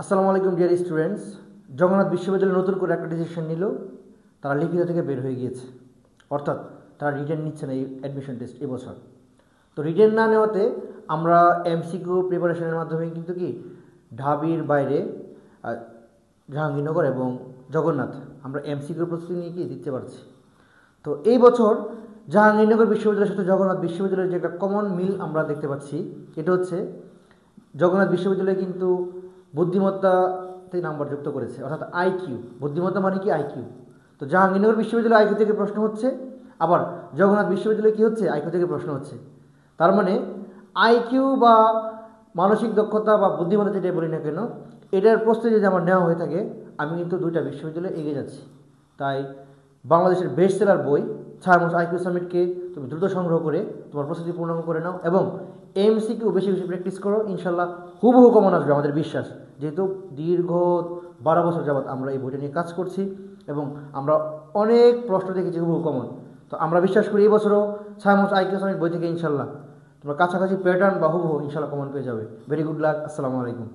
আসসালামু আলাইকুম dear students. Jagannath বিশ্ববিদ্যালয় নতুন করে একটা ডিসিশন নিল, তারা লিখিত থেকে বের হয়ে গিয়েছে, অর্থাৎ তারা রিটেন নিচ্ছে না এই অ্যাডমিশন টেস্ট এবছর। তো রিটেন না নেওয়াতে আমরা এমসিকিউ প্রিপারেশনের মাধ্যমে কিন্তু কি ঢাবির বাইরে জাহাঙ্গীরনগর এবং জগন্নাথ আমরা এমসিকিউর প্রস্তুতি নিয়ে কি দিতে পারছি। তো এই বছর জাহাঙ্গীরনগর বিশ্ববিদ্যালয়ের সাথে জগন্নাথ বিশ্ববিদ্যালয়ের যে একটা কমন মিল আমরা দেখতে পাচ্ছি, এটা হচ্ছে জগন্নাথ বিশ্ববিদ্যালয় কিন্তু বুদ্ধিমত্তাতে নাম্বার যুক্ত করেছে, অর্থাৎ আইকিউ। বুদ্ধিমত্তা মানে কি আইকিউ। তো জাহাঙ্গীরনগর বিশ্ববিদ্যালয় আইকিউ থেকে প্রশ্ন হচ্ছে, আবার জগন্নাথ বিশ্ববিদ্যালয় কী হচ্ছে, আইকিউ থেকে প্রশ্ন হচ্ছে। তার মানে আইকিউ বা মানসিক দক্ষতা বা বুদ্ধিমত্তা যেটা বলি না কেন, এটার প্রস্তুতি যদি আমার নেওয়া হয়ে থাকে, আমি কিন্তু দুইটা বিশ্ববিদ্যালয়ে এগিয়ে যাচ্ছি। তাই বাংলাদেশের বেস্ট সেলার বই ছায়ামঞ্চ আইকিউ সামিটকে তুমি দ্রুত সংগ্রহ করে তোমার প্রস্তুতি পূর্ণ করে নাও এবং এমসিকিউ বেশি বেশি প্র্যাকটিস করো। ইনশাল্লাহ হুবহু কমন আসবে, আমাদের বিশ্বাস। যেহেতু দীর্ঘ 12 বছর যাবৎ আমরা এই বইটা নিয়ে কাজ করছি এবং আমরা অনেক প্রশ্ন দেখেছি হুবহু কমন। তো আমরা বিশ্বাস করি এই বছরও ছায়ামঞ্চ আইকিউ সামিট বই থেকে ইনশাল্লাহ তোমরা কাছাকাছি প্যাটার্ন বা হুবহু ইনশাল্লাহ কমন পেয়ে যাবে। Very good luck. আসসালামু আলাইকুম।